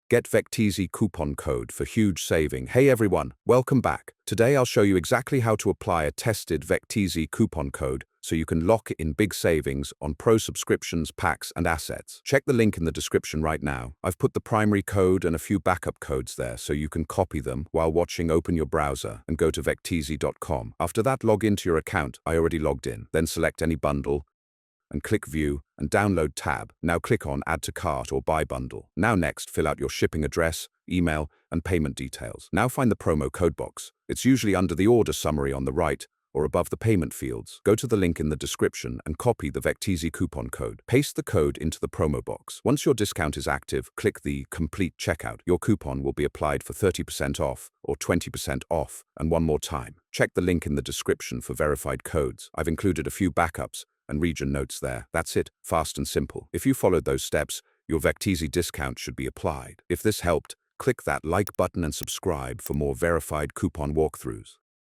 Get Vecteezy coupon code for huge saving. Hey everyone, welcome back. Today I'll show you exactly how to apply a tested Vecteezy coupon code so you can lock in big savings on pro subscriptions, packs, and assets. Check the link in the description right now. I've put the primary code and a few backup codes there so you can copy them while watching. Open your browser and go to vecteezy.com. After that, log into your account. I already logged in. Then select any bundle and click View and Download tab. Now click on Add to Cart or Buy Bundle. Now next, fill out your shipping address, email, and payment details. Now find the promo code box. It's usually under the order summary on the right or above the payment fields. Go to the link in the description and copy the Vecteezy coupon code. Paste the code into the promo box. Once your discount is active, click the Complete Checkout. Your coupon will be applied for 30% off or 20% off. And one more time, check the link in the description for verified codes. I've included a few backups and region notes there. That's it, fast and simple. If you followed those steps, your Vecteezy discount should be applied. If this helped, click that like button and subscribe for more verified coupon walkthroughs.